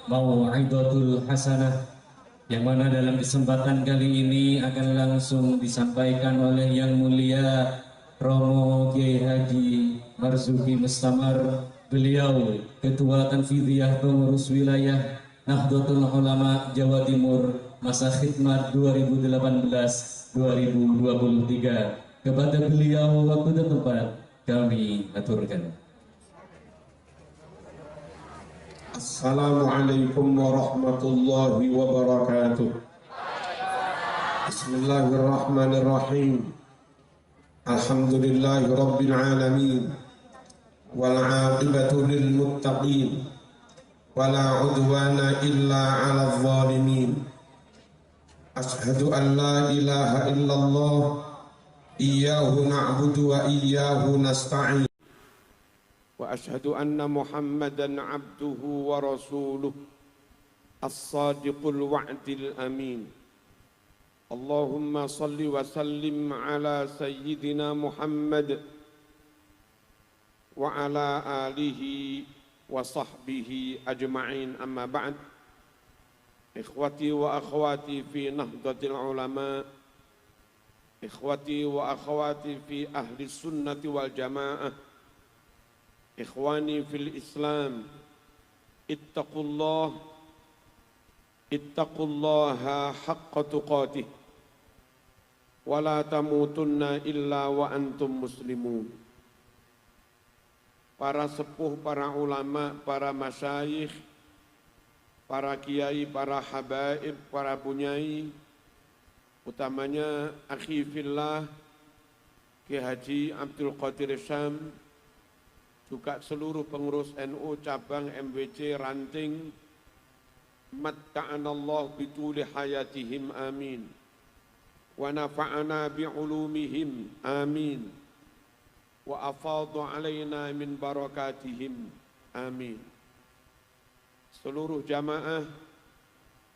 Mau'izatul Hasanah, yang mana dalam kesempatan kali ini akan langsung disampaikan oleh Yang Mulia Romo Kiai Haji Marzuki Mustamar. Beliau Ketua Tanfidiyah Pengurus Wilayah Nahdlatul Ulama Jawa Timur masa khidmat 2018-2023. Kepada beliau waktu dan tempat kami aturkan. Assalamualaikum warahmatullahi wabarakatuh. Bismillahirrahmanirrahim. Alhamdulillahi rabbil alamin. Wal aqibatu lil muttaqin. Wala udwana illa 'alal zalimin. Ashhadu an la ilaha illallah. Iyyahu na'budu wa iyyahu nasta'in. وأشهد أن محمدًا عبده ورسوله الصادق الوعد الأمين. اللهم صل وسلم على سيدنا محمد وعلى آله وصحبه أجمعين. أما بعد، إخوتي وأخواتي في نهضة العلماء، إخوتي وأخواتي في أهل السنة والجماعة، إخواني في الإسلام، اتقوا الله حق تقاته ولا تموتن إلا وأنتم مسلمون. Para sepuh, para ulama, para masyayikh, para kiai, para habaib, para bunyai, utamanya akhi fillah Kiai Haji Abdul Qadir Syam, juga seluruh pengurus NU cabang MWC Ranting, matta'anallahu bituli hayatihim amin, wa nafa'ana bi'ulumihim amin, wa afadhu alaina min barakatihim amin. Seluruh jamaah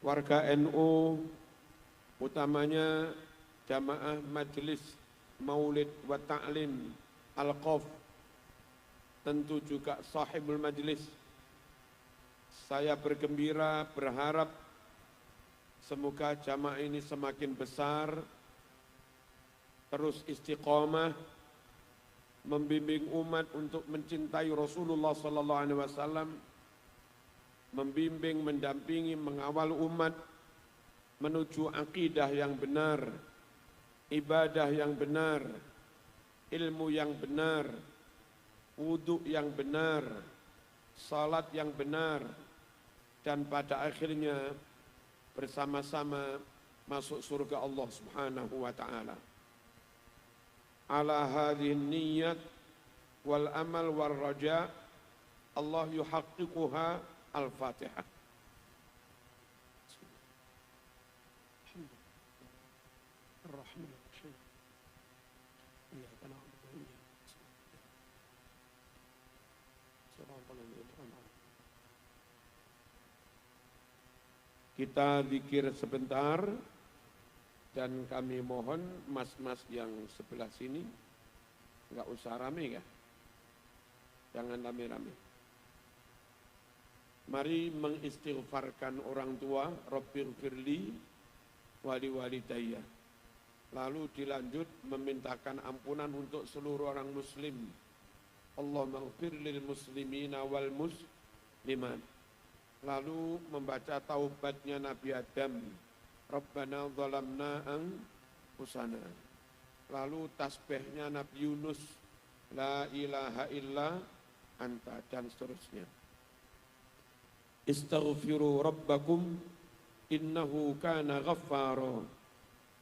warga NU, utamanya jamaah Majelis Maulid wa Ta'lim Al-Qaf, tentu juga sahibul majlis, saya bergembira, berharap semoga jamaah ini semakin besar, terus istiqomah, membimbing umat untuk mencintai Rasulullah SAW, membimbing, mendampingi, mengawal umat menuju akidah yang benar, ibadah yang benar, ilmu yang benar, wudhu yang benar, salat yang benar, dan pada akhirnya bersama-sama masuk surga Allah Subhanahu wa ta'ala. Ala hadhihi niyyat wal amal wal raja, Allah yuhaqqiquha. Al-Fatihah. Kita zikir sebentar dan kami mohon mas-mas yang sebelah sini enggak usah rame ya. Jangan rame-rame. Mari mengistighfarkan orang tua, Rabbighfirli wali walidayya. Lalu dilanjut memintakan ampunan untuk seluruh orang muslim. Allahumma ighfir lil muslimina wal muslimat. Lalu membaca taubatnya Nabi Adam, Rabbana zalamna anfusana. Lalu tasbihnya Nabi Yunus, la ilaha illa anta, dan seterusnya. Istaghfiru rabbakum innahu kana ghaffara.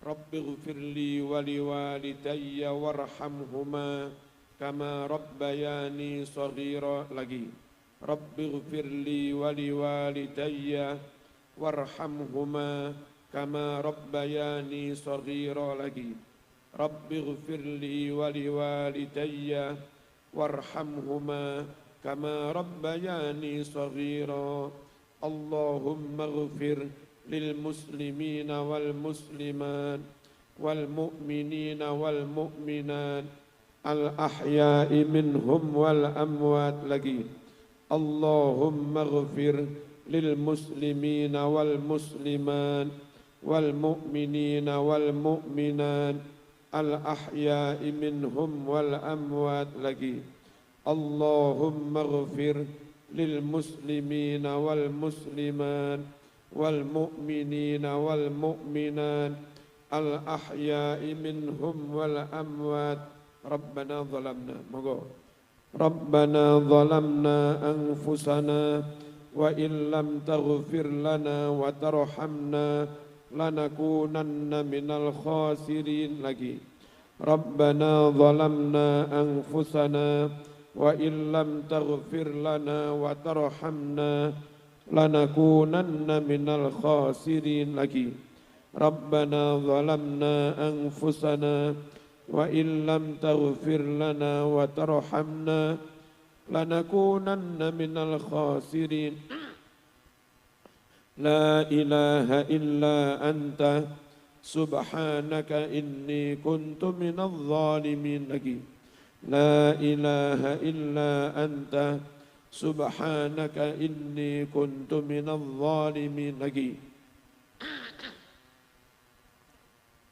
Rabbighfirli wa liwalidayya warhamhuma kama rabbayani shaghira. Lagi. Rabbighfirli wa liwalidayya warhamhuma kama rabbayani shaghira. Lagi. Rabbighfirli wa liwalidayya warhamhuma kama rabbayani shaghira. Allahumma ighfir lil muslimina wal muslimat wal mu'minina wal mu'minat al ahya'i minhum wal amwat. Lagi. Allahumma ighfir للمسلمين والمسلمات والمؤمنين والمؤمنات الأحياء منهم والأموات lagi اللهم اغفر للمسلمين والمسلمات والمؤمنين والمؤمنات الأحياء منهم والأموات ربنا ظلمنا ربنا ظلمنا أنفسنا وإن لم تغفر لنا وترحمنا لنكونن من الخاسرين lagi ربنا ظلمنا أنفسنا وإن لم تغفر لنا وترحمنا لنكونن من الخاسرين lagi ربنا ظلمنا أنفسنا وإن لم تغفر لنا وترحمنا لنكونن من الخاسرين لا إله إلا أنت سبحانك إني كنت من الظالمين lagi لا إله إلا أنت سبحانك إني كنت من الظالمين lagi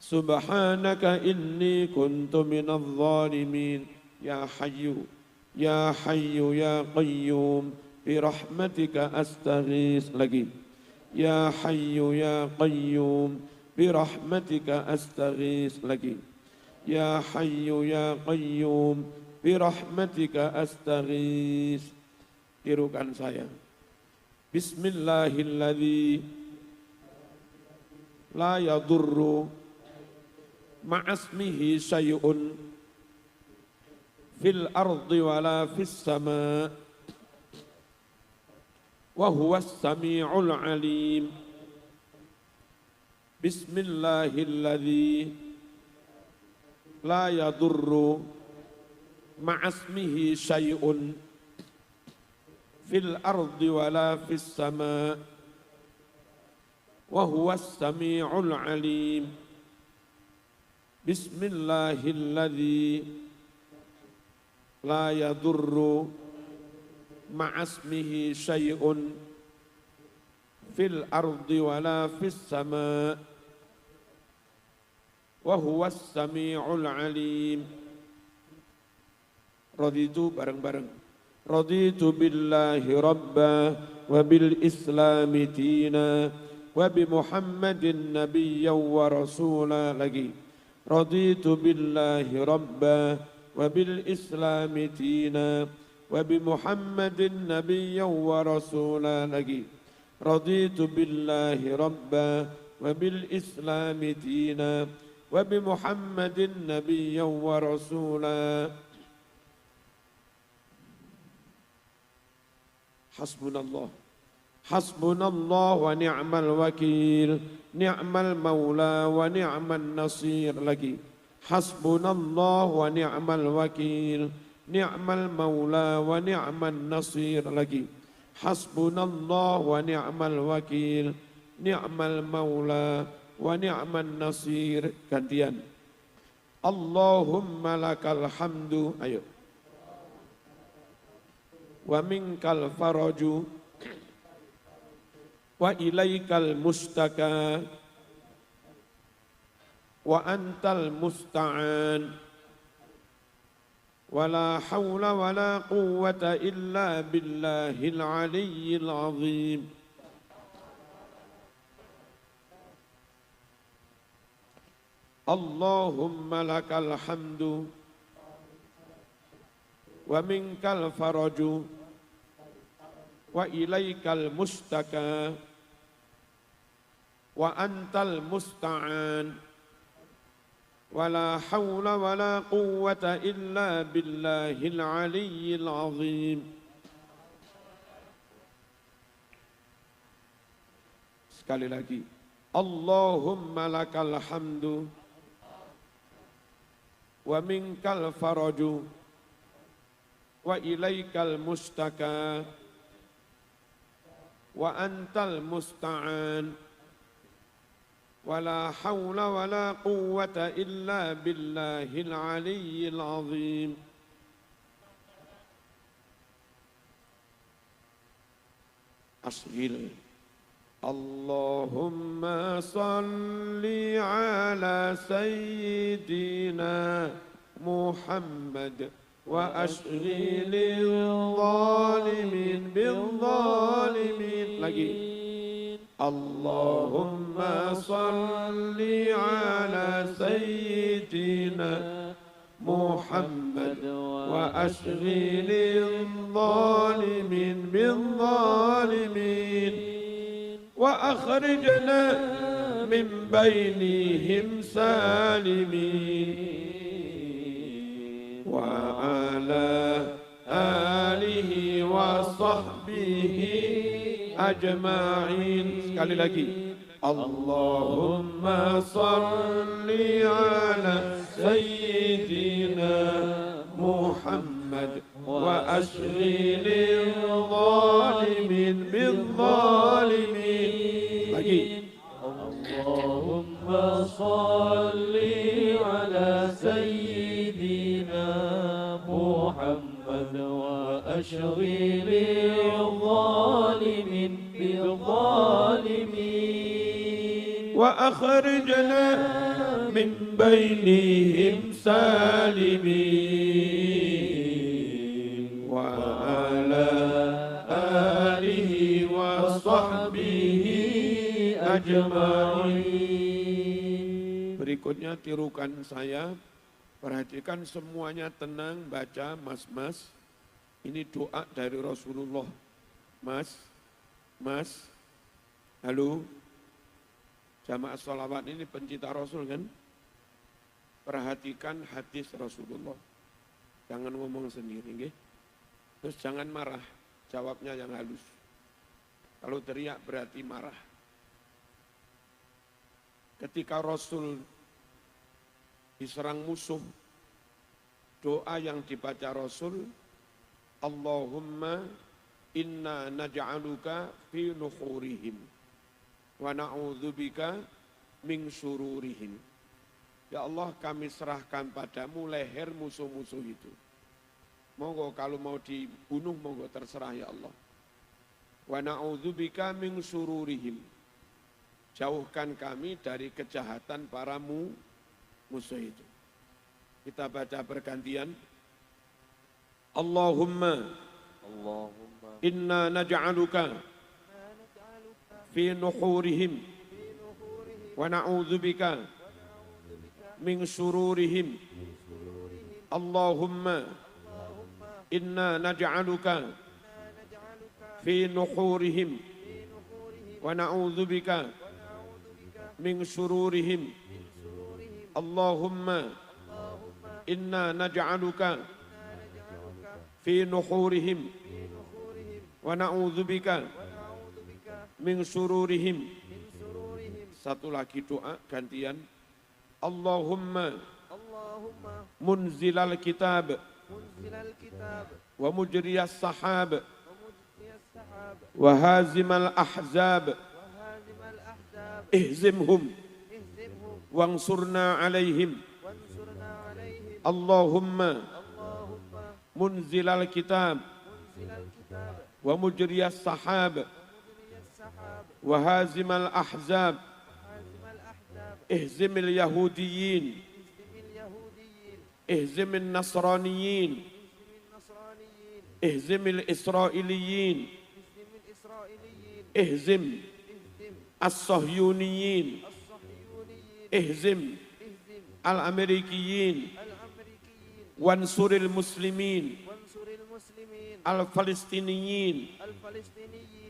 سبحانك إني كنت من الظالمين يا حي يا حي يا قيوم برحمتك أستغيث lagi يا حي يا قيوم برحمتك أستغيث lagi يا حي يا قيوم برحمتك أستغيث tirukan saya Bismillahilladzi la yadurru ma'asmihi syai'un fil ardi wala fis sama wa huwas sami'ul alim Bismillahilladzi la yadurru ma'asmihi syai'un fil ardi wala fis sama wa huwas sami'ul alim Bismillahilladzi la yadurru ma'asmihi syai'un fil ardi wala fis sama wa huwas sami'ul alim Raditu bareng-bareng Raditu billahi rabba wa bil islami tina wa bi muhammadin nabiyyan wa rasula lagi Raditu billahi rabba wa bil islami tina wa bi muhammadin nabiyyan wa rasula lagi Raditu billahi rabba wa bil islami tina wa bi muhammadin nabiyyan wa rasula Hasbunallah Hasbunallah wa ni'mal wakil ni'mal maula wa ni'man nasir lagi Hasbunallah wa ni'mal wakil ni'mal maula wa ni'man nasir lagi Hasbunallah wa ni'mal wakil ni'mal maula wa ni'man nasir gantian Allahumma lakal hamdu ayo wa minkal faraju wa ilaikal mustaka wa antal musta'an wa la hawla wa la quwwata illa billahil aliyyil azim Allahumma lakal hamdu wa minkal faraju wa ilaikal mustaka wa antal musta'an wa la hawla wa la quwwata illa billahil aliyyil azim sekali lagi Allahumma lakal hamdu wa minkal faraju wa ilaikal mustaka wa antal musta'an wa la hawla wa la quwwata illa billahil aliyyil azim ashil. Allahumma salli ala sayyidina Muhammad wa ashghil zalimin bil zalimin. Lagi. Allahumma salli ala sayyidina Muhammad wa ashghil zalimin bil zalimin wa akhrijna min bainihim salimin wa ala alihi wa sahbihi ajma'in. Sekali lagi. Allahumma salli ala sayyidina Muhammad wa ashghil zalimin bil zalimin. Lagi. Allahumma salli ala sayyidina Muhammad wa ashghil zalimin bil zalimin wa akhrijna min bainihim salimin wa ala alihi wa sahbihi ajma'in. Berikutnya tirukan saya, perhatikan semuanya tenang, baca mas-mas. Ini doa dari Rasulullah. Mas, halo. Jamaah sholawat ini pencinta Rasul kan? Perhatikan hadis Rasulullah. Jangan ngomong sendiri, nggih. Terus jangan marah, jawabnya yang halus. Kalau teriak berarti marah. Ketika Rasul diserang musuh, doa yang dibaca Rasul, Allahumma inna naj'aluka fi nuhurihim wa na'udzubika min syururihim. Ya Allah, kami serahkan padamu leher musuh-musuh itu. Monggo kalau mau dibunuh, monggo terserah ya Allah. Wa na'udzubika min syururihim. Jauhkan kami dari kejahatan para musuh itu. Kita baca bergantian. Allahumma inna naj'aluka fi nuhurihim wa na'udzubika min syururihim. Allahumma inna naj'aluka fi nuhurihim wa na'udzubika min syururihim. Allahumma inna naj'aluka fi nuhurihim wa na'udzubika min syururihim. Satu lagi doa gantian. Allahumma munzilal kitab wa mujriyas sahab wa hazimal ahzab ihzimhum wansurna alaihim. Allahumma munzilal kitab wa mujriyas sahab wa hazimal ahzab ihzimil yahudiyin ihzimil nasraniyin ihzimil israiliyin ihzim as-sahyuniyin ihzim al-amerikiyin wansuril muslimin al-falistiniyin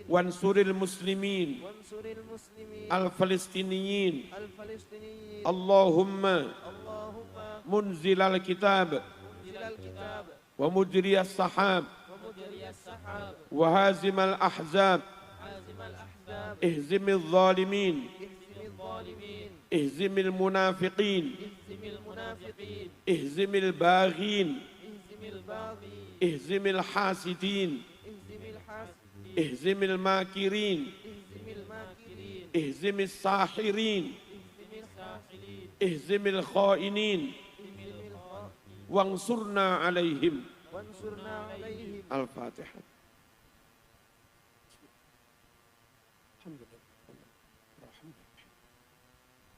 wansuril muslimin al-falistiniyin. Allahumma munzilal kitab wa mujriyas sahab wa hazimal ahzab ihzimil zalimin ihzimil munafiqin ihzimil baghin ihzimil hasidin ihzimil makirin ihzimil sahirin ihzimil khainin wansurna alaihim. Al-Fatihah. Alhamdulillah. Alhamdulillah.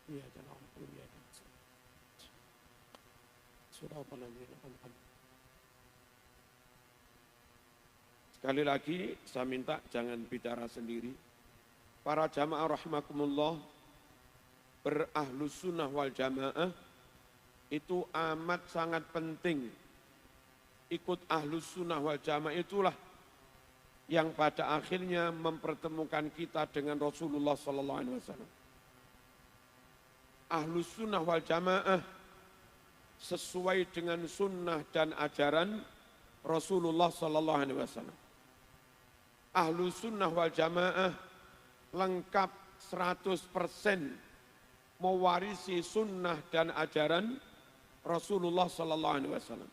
Iyyaka na'budu wa iyyaka nasta'in. Shiratal ladzina an'amta 'alaihim. Sekali lagi saya minta jangan bicara sendiri. Para jamaah rahimakumullah, berahlus sunnah wal jamaah itu amat sangat penting. Ikut ahlus sunnah wal jamaah itulah yang pada akhirnya mempertemukan kita dengan Rasulullah sallallahu alaihi wasallam. Ahlus sunnah wal jamaah sesuai dengan sunnah dan ajaran Rasulullah sallallahu alaihi wasallam. Ahlus sunnah wal jamaah lengkap 100% mewarisi sunnah dan ajaran Rasulullah sallallahu alaihi wasallam.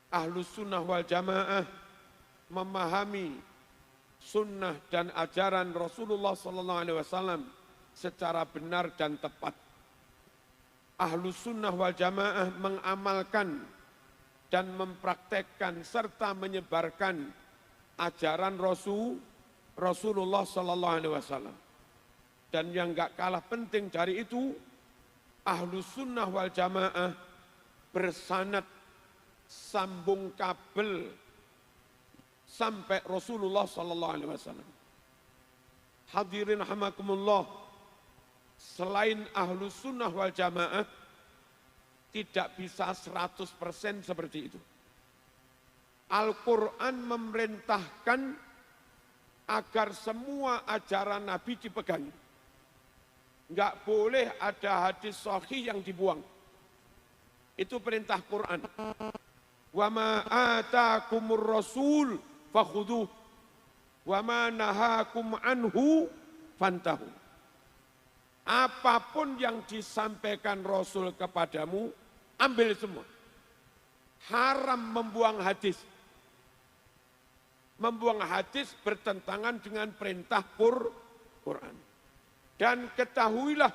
Ahlus sunnah wal jamaah memahami sunnah dan ajaran Rasulullah sallallahu alaihi wasallam secara benar dan tepat. Ahlus sunnah wal jamaah mengamalkan dan mempraktekkan serta menyebarkan ajaran Rasulullah sallallahu alaihi wasallam. Dan yang enggak kalah penting dari itu, ahlus sunnah wal jamaah bersanad sambung kabel sampai Rasulullah sallallahu alaihi wasallam. Hadirin rahimakumullah, selain ahlus sunnah wal jamaah tidak bisa 100% seperti itu. Al-Quran memerintahkan agar semua ajaran Nabi dipegangi. Enggak boleh ada hadis sahih yang dibuang. Itu perintah Quran. Wa ma atakumur rasul fakhudhuh wa ma nahakum anhu fantahu. Apapun yang disampaikan Rasul kepadamu, ambil semua. Haram membuang hadis. Membuang hadis bertentangan dengan perintah Quran. Dan ketahuilah,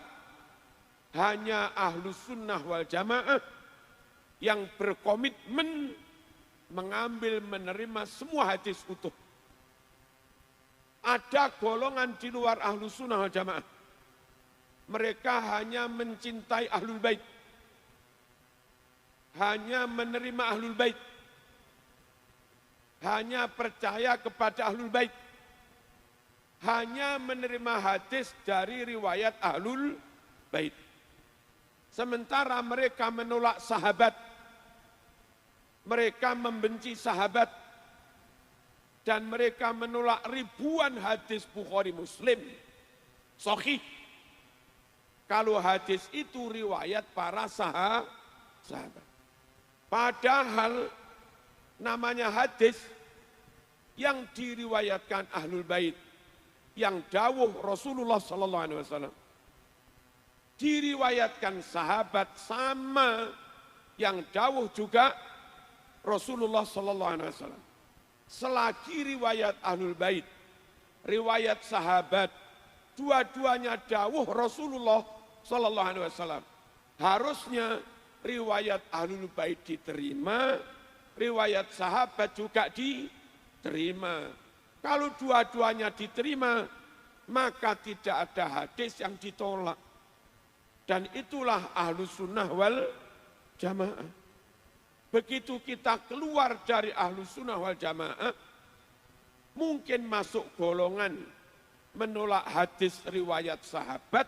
hanya ahlus sunnah wal jamaah yang berkomitmen mengambil menerima semua hadis utuh. Ada golongan di luar ahlus sunnah wal jamaah. Mereka hanya mencintai ahlul bait. Hanya menerima ahlul bait. Hanya percaya kepada ahlul bait. Hanya menerima hadis dari riwayat ahlul bait. Sementara mereka menolak sahabat. Mereka membenci sahabat. Dan mereka menolak ribuan hadis Bukhari Muslim. Sahih. Kalau hadis itu riwayat para sahabat. Padahal namanya hadis yang diriwayatkan ahlul bait, yang dawuh Rasulullah sallallahu alaihi wasallam, diriwayatkan sahabat sama yang dawuh juga Rasulullah sallallahu alaihi wasallam. Selagi riwayat ahlul bait, riwayat sahabat, dua-duanya dawuh Rasulullah sallallahu alaihi wasallam, harusnya riwayat ahlul bait diterima, riwayat sahabat juga diterima. Kalau dua-duanya diterima, maka tidak ada hadis yang ditolak. Dan itulah ahlus sunnah wal jamaah. Begitu kita keluar dari ahlus sunnah wal jamaah, mungkin masuk golongan menolak hadis riwayat sahabat,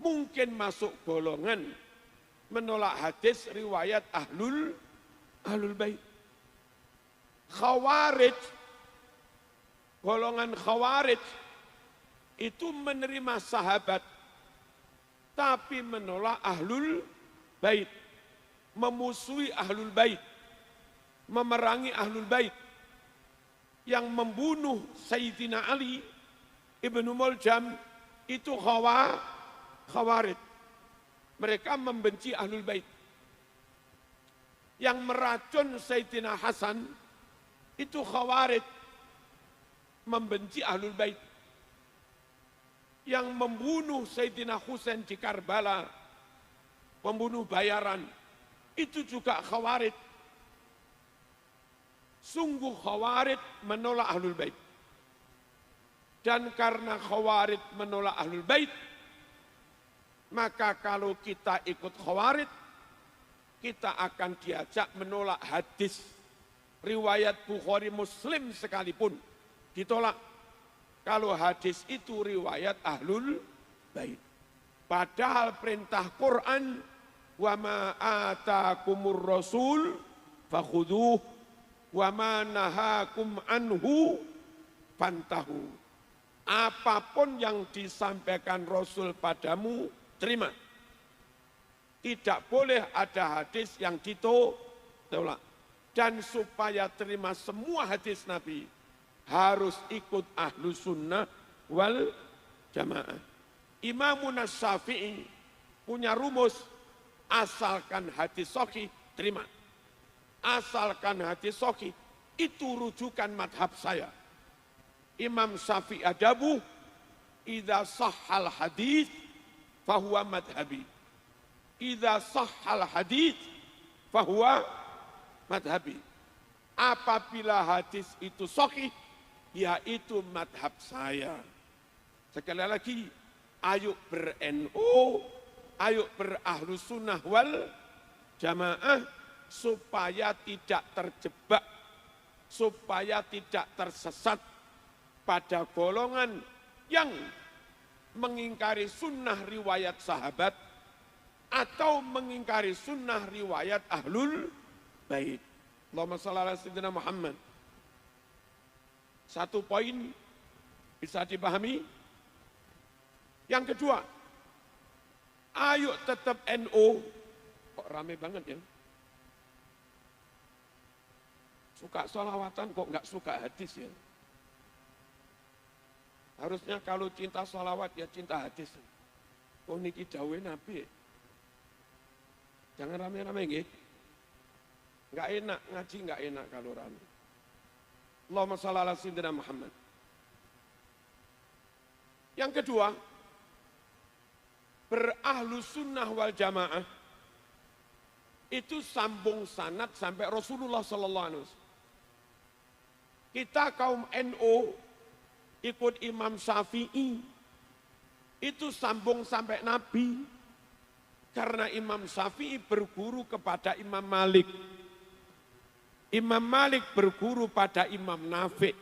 mungkin masuk golongan menolak hadis riwayat ahlul bait. Khawarij, golongan khawarij itu menerima sahabat tapi menolak ahlul bait, memusuhi ahlul bait, memerangi ahlul bait. Yang membunuh Sayyidina Ali Ibnu Muljam itu khawarij. Mereka membenci ahlul bait. Yang meracun Sayyidina Hasan itu khawarij, membenci ahlul bait. Yang membunuh Sayyidina Husain di Karbala, pembunuh bayaran, itu juga khawarij. Sungguh khawarij menolak ahlul bait. Dan karena Khawarij menolak Ahlul Bait, maka kalau kita ikut Khawarij, kita akan diajak menolak hadis riwayat Bukhari Muslim sekalipun ditolak. Kalau hadis itu riwayat Ahlul Bait. Padahal perintah Quran, wa ma atakumur rasul fakhuduh wa ma nahakum anhu fantahu. Apapun yang disampaikan Rasul padamu, terima. Tidak boleh ada hadis yang ditolak. Dan supaya terima semua hadis Nabi, harus ikut ahlu sunnah wal jamaah. Imamun Syafi'i punya rumus, asalkan hadis sahih, terima. Asalkan hadis sahih, itu rujukan madhab saya. Imam Syafi'i adabu, idza sahhal hadis fahuwa madhabi. Idza sahhal hadis fahuwa madhabi. Apabila hadis itu sahih, yaitu madhab saya. Sekali lagi, ayo ber-NU, ayo ber-ahlu sunnah wal jamaah, supaya tidak terjebak, supaya tidak tersesat pada golongan yang mengingkari sunnah riwayat sahabat atau mengingkari sunnah riwayat Ahlul Bait. Allahumma shalli ala sayyidina Muhammad. Satu poin bisa dipahami. Yang kedua, ayo tetap NU. Kok rame banget ya? Suka sholawatan kok nggak suka hadis ya? Harusnya kalau cinta sholawat ya cinta hadis. Kok niki dawuhe Nabi? Jangan rame-rame nggih. Enggak enak ngaji, enggak enak kalau rame. Allahumma shalli ala sayyidina Muhammad. Yang kedua, berahlu sunnah wal jamaah itu sambung sanad sampai Rasulullah sallallahu alaihi wasallam. Kita kaum NU ikut Imam Syafi'i, itu sambung sampai Nabi. Karena Imam Syafi'i berguru kepada Imam Malik. Imam Malik berguru pada Imam Nafi'.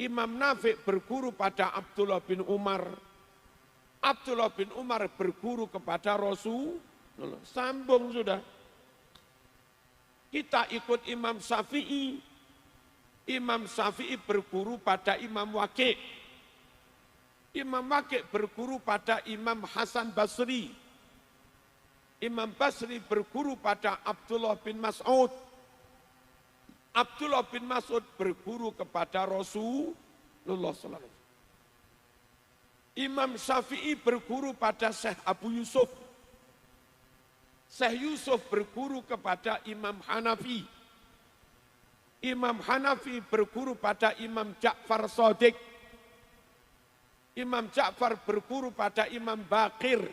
Imam Nafi' berguru pada Abdullah bin Umar. Abdullah bin Umar berguru kepada Rasulullah. Sambung sudah. Kita ikut Imam Syafi'i. Imam Syafi'i berguru pada Imam Waqi'. Imam Waqi' berguru pada Imam Hasan Basri. Imam Basri berguru pada Abdullah bin Mas'ud. Abdullah bin Mas'ud berguru kepada Rasulullah SAW. Imam Syafi'i berguru pada Syekh Abu Yusuf. Syekh Yusuf berguru kepada Imam Hanafi. Imam Hanafi berguru pada Imam Ja'far Shadiq. Imam Ja'far berguru pada Imam Baqir.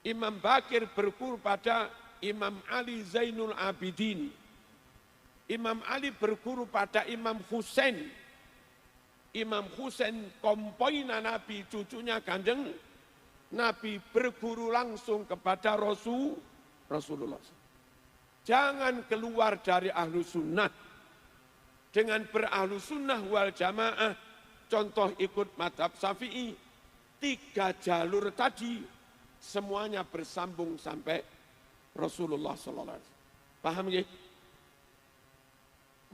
Imam Baqir berguru pada Imam Ali Zainul Abidin. Imam Ali berguru pada Imam Husain. Imam Husain kompoina Nabi, cucunya Kanjeng Nabi, berguru langsung kepada Rasulullah. Jangan keluar dari ahlu sunnah. Dengan berahlu sunnah wal jamaah, contoh ikut madhab Syafi'i, 3 jalur tadi, semuanya bersambung sampai Rasulullah SAW. Paham ya?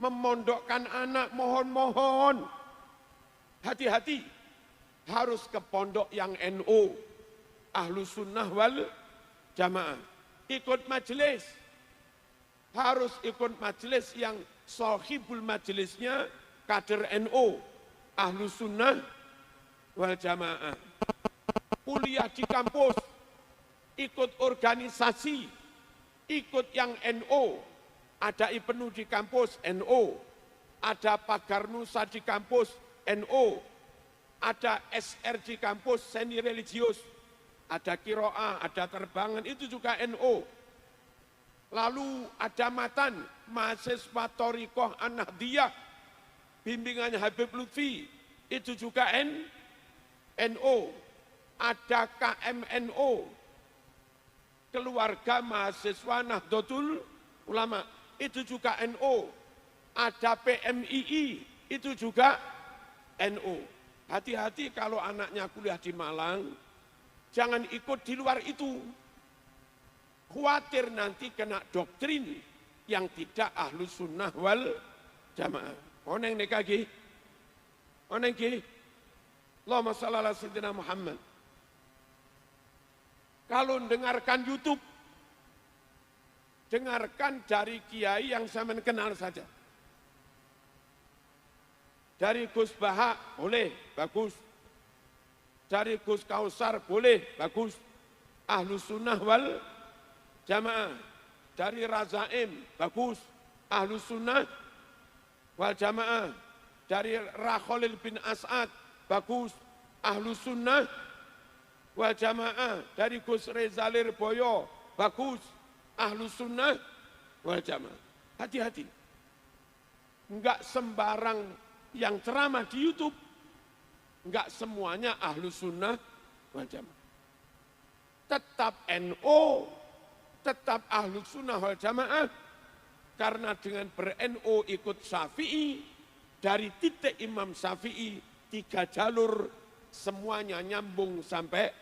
Memondokkan anak, mohon-mohon. Hati-hati. Harus ke pondok yang NU. Ahlu sunnah wal jamaah. Ikut majelis. Harus ikut majelis yang sahibul majelisnya kader NU. Ahlu sunnah wal jamaah. Kuliah di kampus. Ikut organisasi. Ikut yang NU. Ada IPNU di kampus NU. Ada Pagar Nusa di kampus NU. Ada SR di kampus seni religius. Ada Kiro'ah, ada terbangan, itu juga NU. Lalu ada Matan, mahasiswa Thariqah An-Nahdiyah, bimbingannya Habib Lutfi, itu juga NO. Ada KMNO, Keluarga Mahasiswa Nahdlatul Ulama, itu juga NO. Ada PMII, itu juga NO. Hati-hati kalau anaknya kuliah di Malang, jangan ikut di luar itu. Khawatir nanti kena doktrin yang tidak Ahlus Sunnah wal Jamaah. Oneng nekagi, oneng ki, Allahumma shalli ala sayyidina Muhammad. Kalau dengarkan YouTube, dengarkan dari kiai yang saya kenal saja. Dari Gus Baha, boleh, bagus. Dari Gus Kausar, boleh, bagus. Ahlus Sunnah wal Jamaah. Dari Razaim, bagus. Ahlus Sunnah wal Jamaah. Dari Rakholil bin As'ad, bagus. Ahlus Sunnah wal Jamaah. Dari Gus Rezalir Boyo, bagus. Ahlus Sunnah wal Jamaah. Hati-hati. Enggak sembarang yang ceramah di YouTube, enggak semuanya Ahlus Sunnah wal Jamaah. Tetap NO, tetap Ahlus Sunnah wal Jamaah, karena dengan ber-NO ikut Syafi'i, dari titik Imam Syafi'i, 3 jalur, semuanya nyambung sampai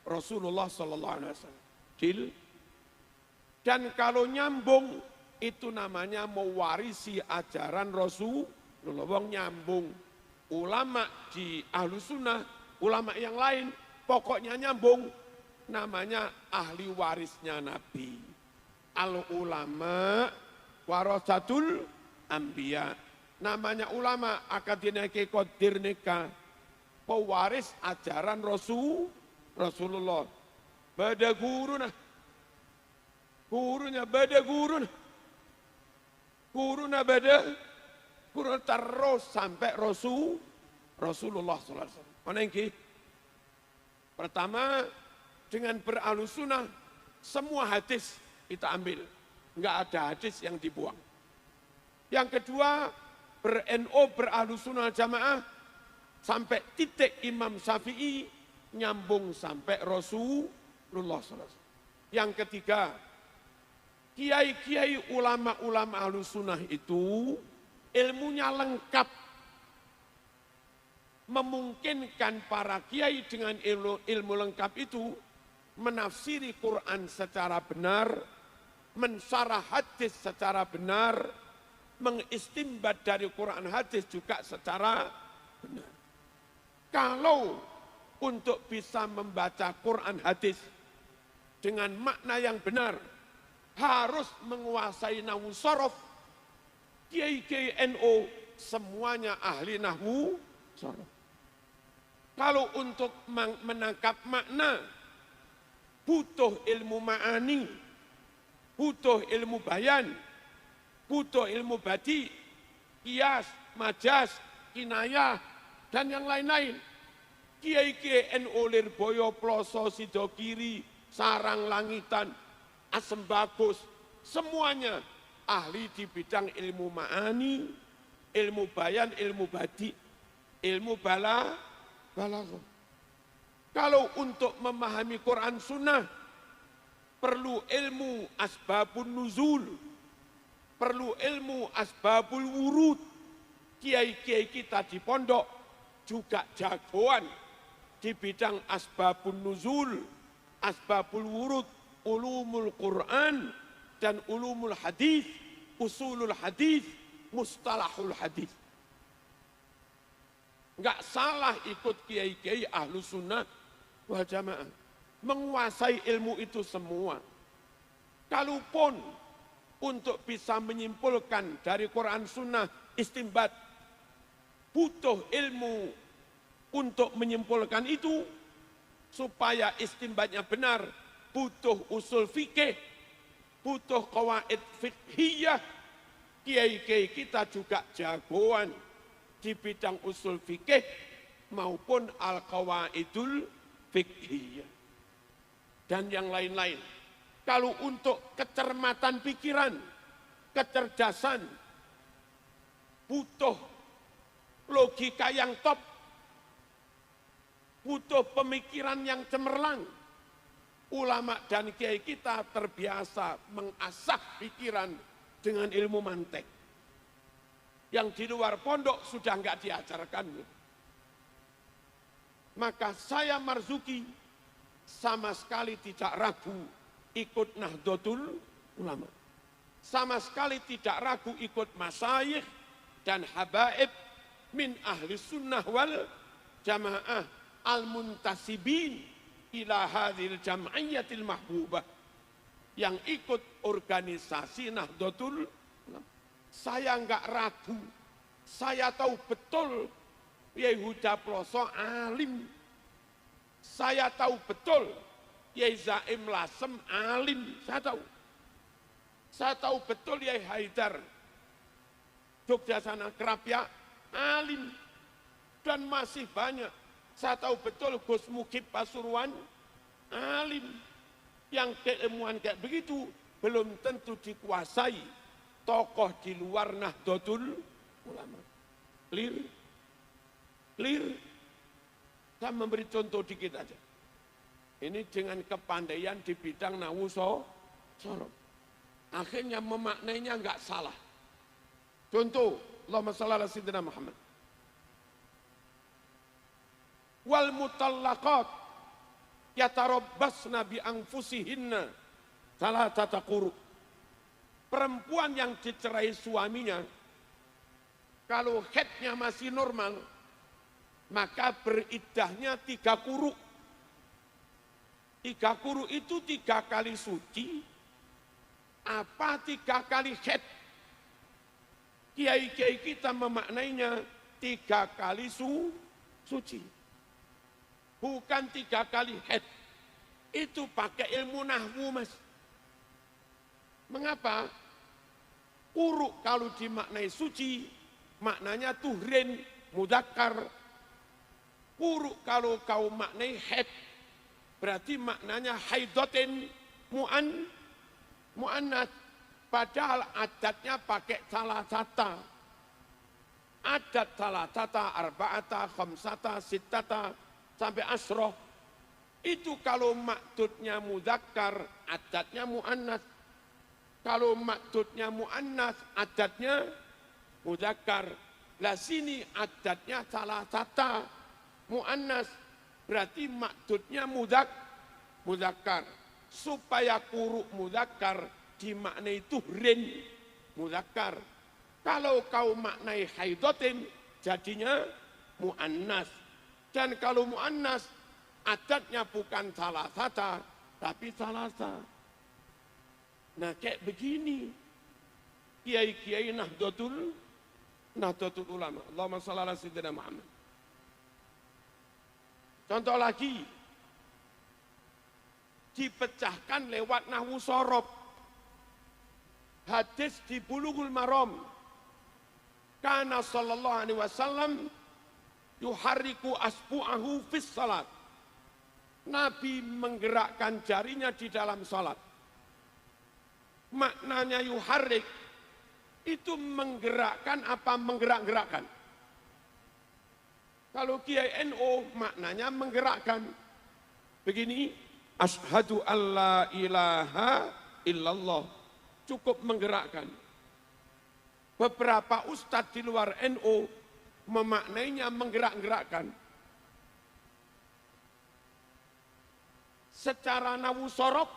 Rasulullah SAW. Dan kalau nyambung, itu namanya mewarisi ajaran Rasulullah. Wong nyambung. Ulama di Ahlus Sunnah, ulama yang lain, pokoknya nyambung. Namanya ahli warisnya Nabi. Al-ulama warasatul anbiya. Namanya ulama akadina ke qadir nikah. Pewaris ajaran Rasulullah. Bada guruna. Gurunya bada guruna. Guruna bada. Guru terus sampai Rasulullah SAW. Mana yang pertama, dengan berahlus sunnah, semua hadis kita ambil. Enggak ada hadis yang dibuang. Yang kedua, ber-NO, berahlus sunnah jamaah, sampai titik Imam Syafi'i, nyambung sampai Rasulullah SAW. Yang ketiga, kiai-kiai ulama-ulama ahlus sunnah itu, ilmunya lengkap. Memungkinkan para kiai dengan ilmu lengkap itu, menafsiri Quran secara benar, mensyarah hadis secara benar, mengistimbat dari Quran hadis juga secara benar. Kalau untuk bisa membaca Quran hadis dengan makna yang benar, harus menguasai nahwu sorof. Kiai-kiai NO semuanya ahli nahwu sorof. Kalau untuk menangkap makna, butuh ilmu ma'ani, butuh ilmu bayan, butuh ilmu badi, kias, majas, kinayah, dan yang lain-lain. Kiai-kiai NO Lirboyo, Ploso, Sidokiri, Sarang Langitan, Asem Bagus, semuanya ahli di bidang ilmu ma'ani, ilmu bayan, ilmu badi, ilmu balaghah. Kalau untuk memahami Quran Sunnah, perlu ilmu asbabun nuzul, perlu ilmu asbabul wurud. Kiai-kiai kita di pondok juga jagoan di bidang asbabun nuzul, asbabul wurud, ulumul Quran, dan ulumul hadis, usulul hadis, mustalahul hadis. Enggak salah ikut kiai-kiai ahlus sunnah wal jamaah. Menguasai ilmu itu semua. Kalaupun untuk bisa menyimpulkan dari Quran Sunnah istimbat, butuh ilmu untuk menyimpulkan itu, supaya istimbatnya benar, butuh usul fikih, butuh qawaid fikhiyah. Kiai-kiai kita juga jagoan di bidang usul fikih maupun al-qawaidul fikhiyah dan yang lain-lain. Kalau untuk kecermatan pikiran, kecerdasan, butuh logika yang top, butuh pemikiran yang cemerlang. Ulama dan kiai kita terbiasa mengasah pikiran dengan ilmu mantek. Yang di luar pondok sudah enggak diajarkan. Maka saya Marzuki sama sekali tidak ragu ikut Nahdlatul Ulama. Sama sekali tidak ragu ikut masyayikh dan habaib min ahli sunnah wal jamaah al-muntasibin ila hadhil jam'iyyatil mahbubah, yang ikut organisasi Nahdlatul Ulama. Saya enggak ragu, saya tahu betul Yai Huda Ploso alim. Saya tahu betul Yai Zaim Lasem alim, saya tahu. Saya tahu betul Yai Haidar Jogja sana Kerapia alim. Dan masih banyak. Saya tahu betul Gus Mukib Pasuruan alim. Yang keilmuan kayak begitu belum tentu dikuasai tokoh di luar Nahdlatul Ulama. Clear? Clear? Saya memberi contoh dikit aja. Ini dengan kepandaian di bidang nahwu sorof. Akhirnya memaknainya enggak salah. Contoh, Allahumma shalli ala sayyidina Muhammad. Wal mutallaqat yatarabbasna bi anfusihinna salatata quru. Perempuan yang dicerai suaminya, kalau haidnya masih normal, maka beriddahnya 3 quru. 3 quru itu 3 kali suci, apa 3 kali haid? Kiai-kiai kita memaknainya 3 kali suci. Bukan 3 kali haid. Itu pakai ilmu nahwu, Mas. Mengapa? Quru kalau dimaknai suci, maknanya tuhrin, mudzakkar. Quru kalau kau maknai haid, berarti maknanya haidatin mu'annats. Padahal adatnya pakai salasata. Adat salasata, arba'ata, khamsata, sittata, sampai asroh. Itu kalau maksudnya mudzakkar, adatnya mu'annats. Kalau maksudnya mu'annats, adatnya mudzakkar. Lah sini adatnya salasata, mu'annats. Berarti maksudnya mudzakkar. Supaya quru mudzakkar dimaknai tuhrin mudzakkar. Kalau kau maknai haidatin jadinya muannas. Dan kalau muannas adatnya bukan salasata tapi salasa. Nah kayak begini kiai-kiai Nahdlatul Ulama. Allahumma shalli ala sayyidina Muhammad. Contoh lagi, dipecahkan lewat nahwu sorof. Hadis di Bulughul Maram. Kana sallallahu alaihi wasallam yuharriku asbu'ahu fis salat. Nabi menggerakkan jarinya di dalam salat. Maknanya yuharrik itu menggerakkan apa menggerak-gerakkan? Kalau Kiai NU maknanya menggerakkan. Begini, asyhadu alla ilaha illallah. Cukup menggerakkan. Beberapa ustadz di luar NU memaknainya menggerak-gerakkan. Secara nahwu sorof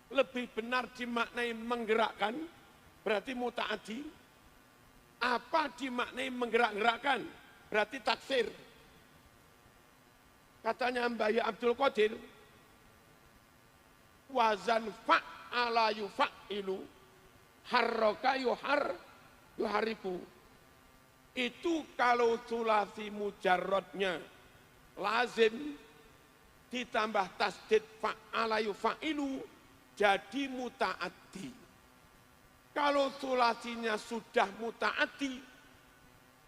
lebih benar dimaknai menggerakkan, berarti mutaaddi. Apa dimaknai menggerak-gerakkan? Berarti taksir. Katanya Mbah Abdul Qadir, wazan fa'ala yufa'ilu, harroka yuhariku. Itu kalau sulasi mujarrodnya lazim ditambah tasdid fa'ala yufa'ilu jadi muta'addi. Kalau sulasinya sudah muta'addi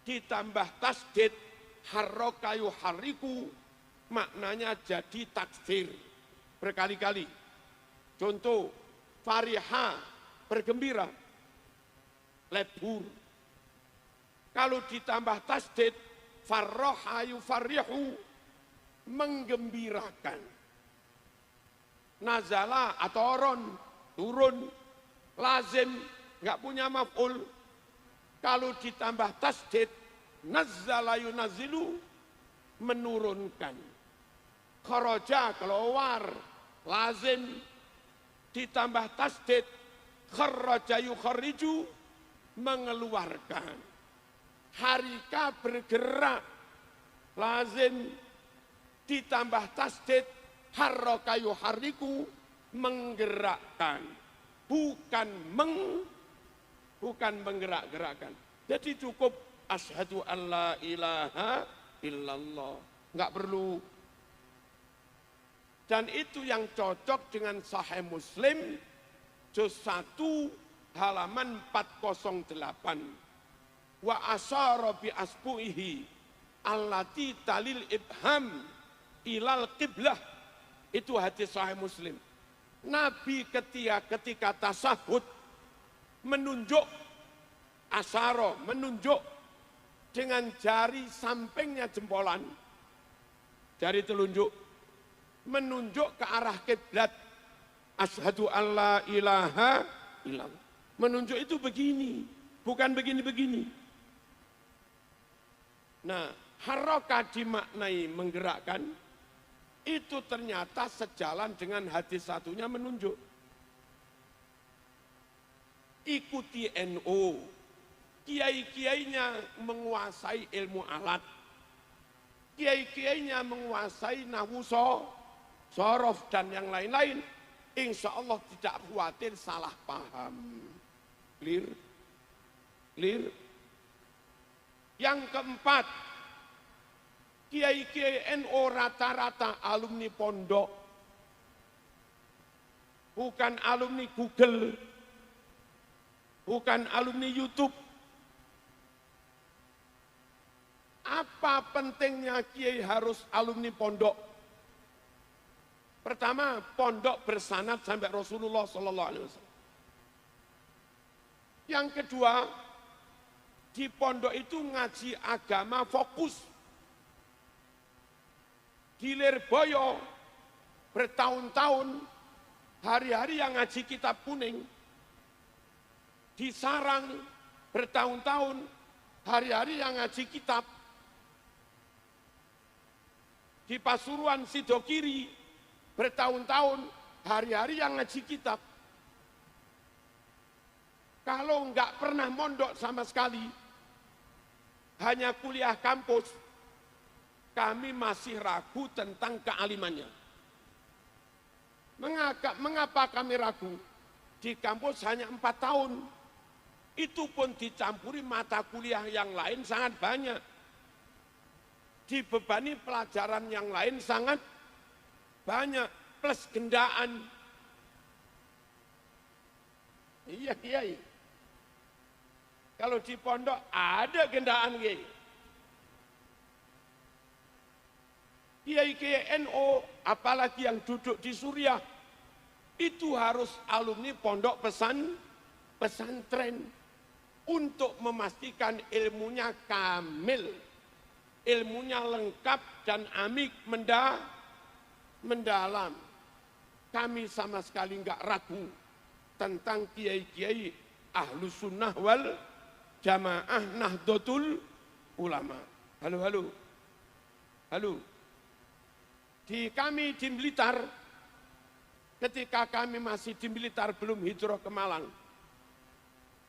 ditambah tasdid harroka yuhariku maknanya jadi taksir berkali-kali. Contoh, fariha, bergembira, lebur. Kalau ditambah tasdid, farroha yufarihu, menggembirakan. Nazala atau ron, turun, lazim, nggak punya maf'ul. Kalau ditambah tasdid, nazzala yunazilu, menurunkan. Kharaja, keluar, lazim, ditambah tasdid, kharaja yukharriju, mengeluarkan. Harika bergerak, lazim, ditambah tasdid, harraka yuharriku, menggerakkan. Bukan menggerak-gerakkan. Jadi cukup asyhadu an la ilaha illallah. Enggak perlu. Dan itu yang cocok dengan Sahih Muslim juz 1 halaman 408. Wa asyara bi asbu'ihi allati talil ibham ilal qiblah. Itu hadis Sahih Muslim. Nabi ketika tasahud menunjuk asyara, menunjuk dengan jari sampingnya jempolan, jari telunjuk, menunjuk ke arah kiblat. Asyhadu an la ilaha illallah. Menunjuk itu begini, bukan begini-begini. Nah, haraka dimaknai menggerakkan, itu ternyata sejalan dengan hadis satunya menunjuk. Ikuti NU, kiai-kiainya menguasai ilmu alat, kiai-kiainya menguasai nahwu sorof dan yang lain-lain, insya Allah tidak khawatir salah paham. Clear? Clear? Yang keempat, kiai-kiai NU rata-rata alumni pondok, bukan alumni Google, bukan alumni YouTube. Apa pentingnya kiai harus alumni pondok? Pertama, pondok bersanad sampai Rasulullah SAW. Yang kedua, di pondok itu ngaji agama fokus. Di Lirboyo bertahun-tahun, hari-hari yang ngaji kitab kuning. Di Sarang bertahun-tahun, hari-hari yang ngaji kitab. Di Pasuruan Sidokiri bertahun-tahun, hari-hari yang ngaji kitab. Kalau enggak pernah mondok sama sekali, hanya kuliah kampus, kami masih ragu tentang kealimannya. Mengapa kami ragu? Di kampus hanya 4 tahun. Itu pun dicampuri mata kuliah yang lain sangat banyak. Dibebani pelajaran yang lain sangat banyak. Plus gendaan. Iya, kiai. Kalau di pondok ada gendaan, kiai. Kiai-kiai NU, apalagi yang duduk di Suriah, itu harus alumni pondok pesantren untuk memastikan ilmunya kamil, ilmunya lengkap dan amik mendalam. Kami sama sekali enggak ragu tentang kiai-kiai Ahlus Sunnah wal Jamaah Nahdlatul Ulama. Halo. Kami di Blitar, ketika kami masih di Blitar belum hijrah ke Malang,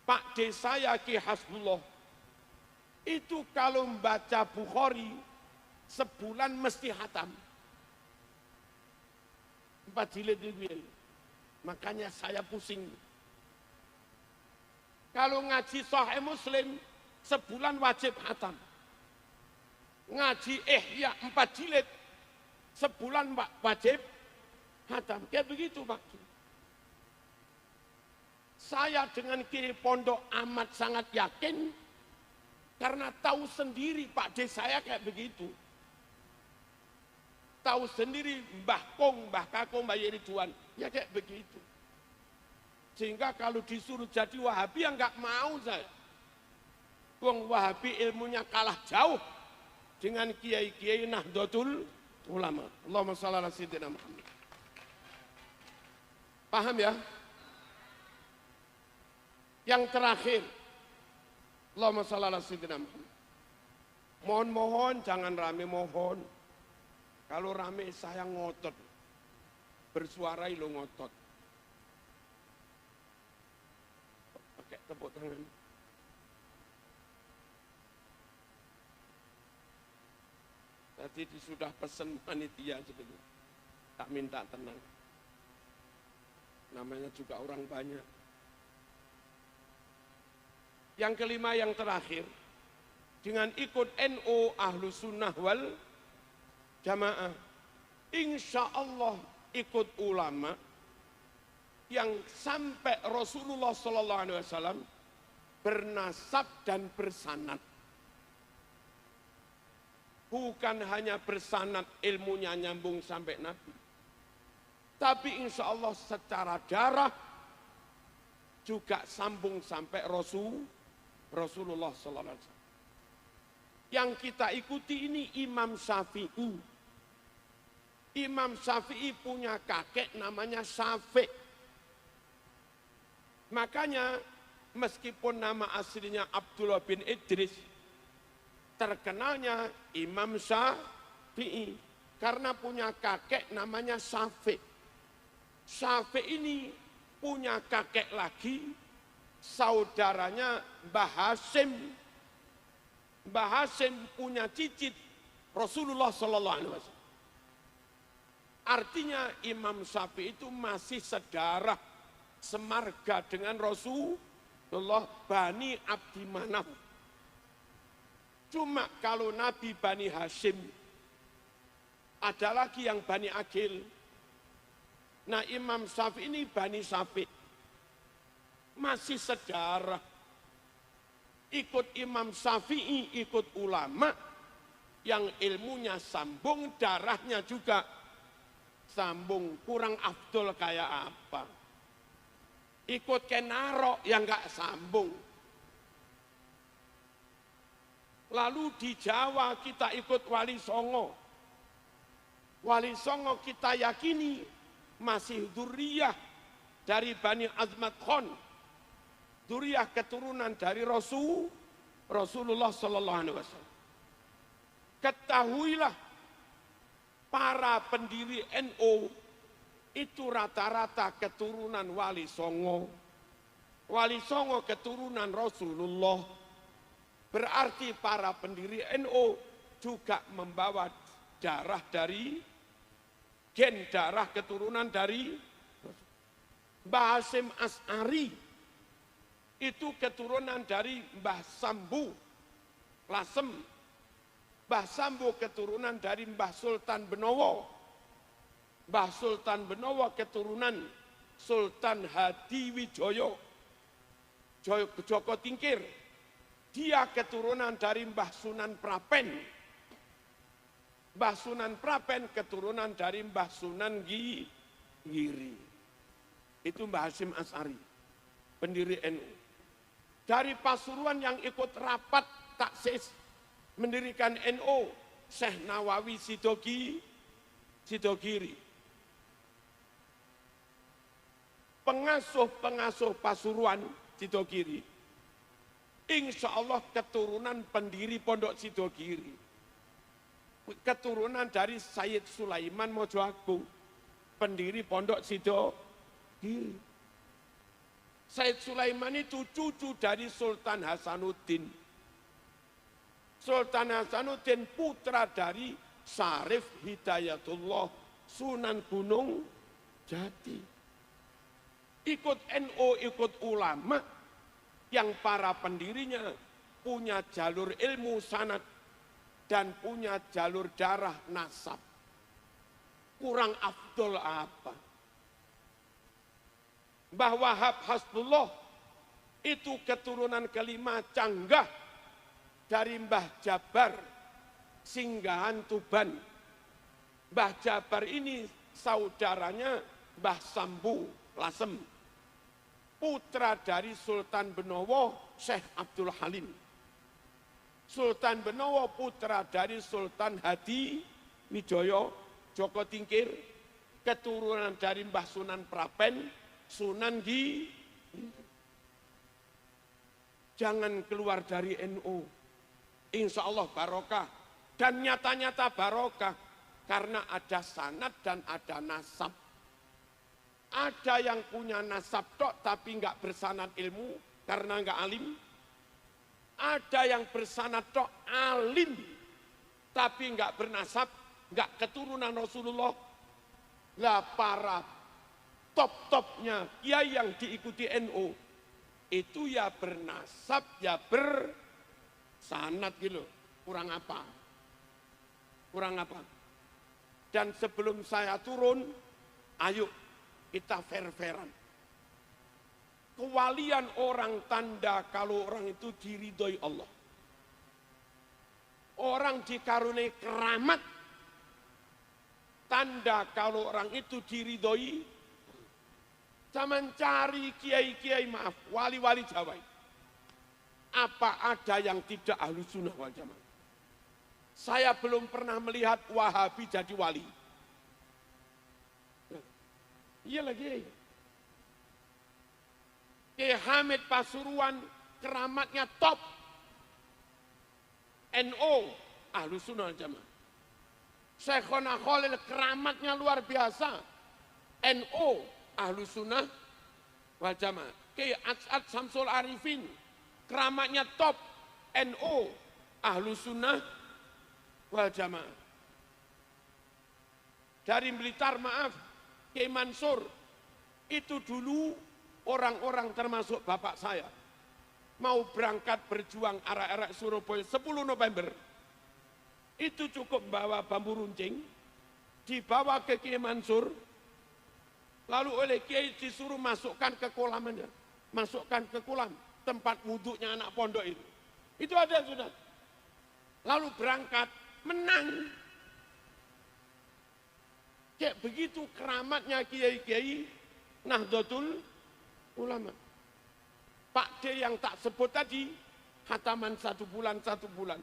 Pak D saya Ki Hasbullah, itu kalau membaca Bukhari, sebulan mesti hatam. 4 jilid itu. Makanya saya pusing. Kalau ngaji Sahih Muslim, sebulan wajib hatam. Ngaji Ihya 4 jilid, sebulan wajib hatam. Kayak begitu Pak. Saya dengan Kiai Pondok amat sangat yakin, karena tahu sendiri Pak D saya kayak begitu. Tahu sendiri Mbah Kong, Mbah Kakong, Mbah Yeriduan, ya kayak begitu. Sehingga kalau disuruh jadi Wahabi ya enggak mau saya. Wong Wahabi ilmunya kalah jauh dengan kiai-kiai Nahdlatul ulama. Allahumma shalli ala sayyidina Muhammad. Paham ya? Yang terakhir, Allahumma shalli ala sayyidina Muhammad. Mohon-mohon jangan rame, mohon. Kalau rame saya ngotot. Bersuara lo ngotot. Pakai tepuk tangan. Tadi sudah pesen panitia sebetulnya. Tak minta tenang. Namanya juga orang banyak. Yang kelima, yang terakhir, dengan ikut NU Ahlus Sunnah wal Jamaah, insya Allah ikut ulama yang sampai Rasulullah SAW bernasab dan bersanad. Bukan hanya bersanad ilmunya nyambung sampai Nabi, tapi insya Allah secara darah juga sambung sampai Rasulullah SAW. Yang kita ikuti ini Imam Syafi'i. Imam Syafi'i punya kakek namanya Syafi'. Makanya meskipun nama aslinya Abdullah bin Idris, terkenalnya Imam Syafi'i karena punya kakek namanya Syafi'. Syafi' ini punya kakek lagi, saudaranya Mbah Hasyim. Mbah Hasyim punya cicit Rasulullah SAW. Artinya Imam Syafi'i itu masih sedarah semarga dengan Rasulullah Bani Abdi Manaf. Cuma kalau Nabi Bani Hasyim, ada lagi yang Bani Aqil. Nah Imam Syafi'i ini Bani Syafi'. Masih sedarah. Ikut Imam Syafi'i, ikut ulama yang ilmunya sambung, darahnya juga sambung. Kurang afdol kayak apa? Ikut Kenaro yang gak sambung. Lalu di Jawa kita ikut Wali Songo. Wali Songo kita yakini masih dzurriyyah dari Bani Azmat Khan. Dzurriyyah keturunan dari Rasulullah sallallahu alaihi wasallam. Ketahuilah para pendiri NU itu rata-rata keturunan Wali Songo. Wali Songo keturunan Rasulullah. Berarti para pendiri NU juga membawa darah dari gen darah keturunan dari Mbah Hasyim As'ari. Itu keturunan dari Mbah Sambu Lasem. Mbah Sambu keturunan dari Mbah Sultan Benowo. Mbah Sultan Benowo keturunan Sultan Hadiwijoyo Joko Tingkir. Dia keturunan dari Mbah Sunan Prapen. Mbah Sunan Prapen keturunan dari Mbah Sunan Giri. Itu Mbah Hasyim As'ari, pendiri NU. Dari Pasuruan yang ikut rapat taksis mendirikan NU, Syekh Nawawi Sidogiri. Pengasuh Pasuruan Sidogiri, insya Allah keturunan pendiri Pondok Sidogiri. Keturunan dari Sayyid Sulaiman Mojoagung, pendiri Pondok Sidogiri. Sayyid Sulaiman itu cucu dari Sultan Hasanuddin. Sultan Hasanuddin putra dari Syarif Hidayatullah Sunan Gunung Jati. Ikut NU, ikut ulama yang para pendirinya punya jalur ilmu sanad dan punya jalur darah nasab. Kurang afdol apa? Mbah Wahab Hasbullah itu keturunan kelima Canggah dari Mbah Jabar Singgahan Tuban. Mbah Jabar ini saudaranya Mbah Sambu Lasem, putra dari Sultan Benowo Syekh Abdul Halim. Sultan Benowo putra dari Sultan Mijoyo, Joko Tingkir, keturunan dari Mbah Sunan Prapen, Sunan Gi. Jangan keluar dari NU. Insya Allah barokah. Dan nyata-nyata barokah. Karena ada sanad dan ada nasab. Ada yang punya nasab tok tapi nggak bersanad ilmu karena nggak alim. Ada yang bersanad tok alim tapi nggak bernasab, nggak keturunan Rasulullah. Lah para top-topnya kiai yang diikuti NU itu ya bernasab ya bersanad gitu. Kurang apa? Kurang apa? Dan sebelum saya turun, ayo kita fair-fairan. Kewalian orang tanda kalau orang itu diridhoi Allah. Orang dikaruniai keramat, tanda kalau orang itu diridhoi. Zaman cari kiai-kiai, maaf, wali-wali Jawa. Apa ada yang tidak Ahlus Sunnah wal Jamaah? Saya belum pernah melihat Wahabi jadi wali. Iya lagi. Kiai Hamid Pasuruan keramatnya top. NU Ahlus Sunnah wal Jamaah. Syekhona Khalil keramatnya luar biasa. NU Ahlus Sunnah wal Jamaah. Kiai As'ad Samsul Arifin keramatnya top. NU Ahlus Sunnah wal Jamaah. Dari Blitar maaf, Kiai Mansur itu dulu orang-orang termasuk bapak saya mau berangkat berjuang arah-arah Surabaya 10 November. Itu cukup bawa bambu runcing, dibawa ke Kiai Mansur, lalu oleh Kiai disuruh masukkan ke kolamnya, masukkan ke kolam tempat wuduknya anak pondok itu. Itu ada sudah. Lalu berangkat, menang. Kayak begitu keramatnya kiai-kiai Nahdlatul Ulama. Pak D yang tak sebut tadi, khataman 1 bulan, 1 bulan.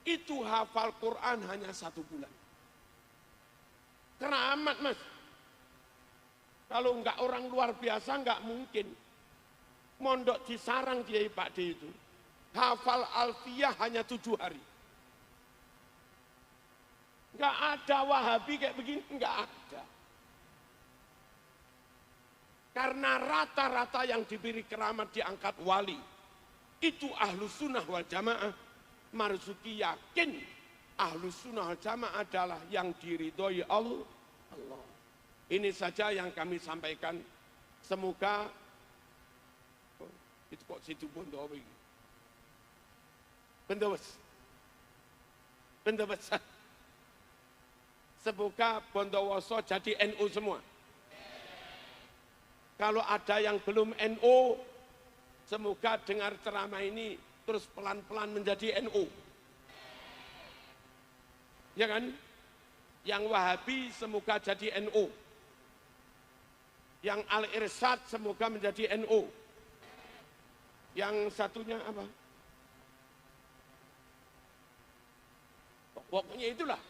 Itu hafal Quran hanya 1 bulan. Keramat mas. Kalau enggak orang luar biasa enggak mungkin. Mondok di sarang kiai Pak D itu. Hafal Alfiyah hanya 7 hari. Enggak ada Wahabi kayak begini, enggak ada. Karena rata-rata yang diberi keramat diangkat wali. Itu Ahlus Sunnah wal Jamaah. Marzuki yakin Ahlus Sunnah wal Jamaah adalah yang diridhoi Allah. Ini saja yang kami sampaikan. Semoga itu kok situ Bondowo ini. Bendowes. Semoga Bondowoso jadi NU semua. Kalau ada yang belum NU, semoga dengar ceramah ini terus pelan-pelan menjadi NU. Ya kan? Yang Wahabi semoga jadi NU. Yang Al-Irsyad semoga menjadi NU. Yang satunya apa? Pokoknya itulah.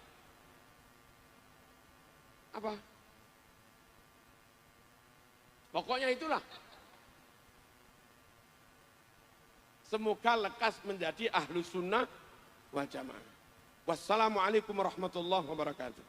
Apa? Pokoknya itulah. Semoga lekas menjadi Ahlus Sunnah wal Jamaah. Wassalamualaikum warahmatullahi wabarakatuh.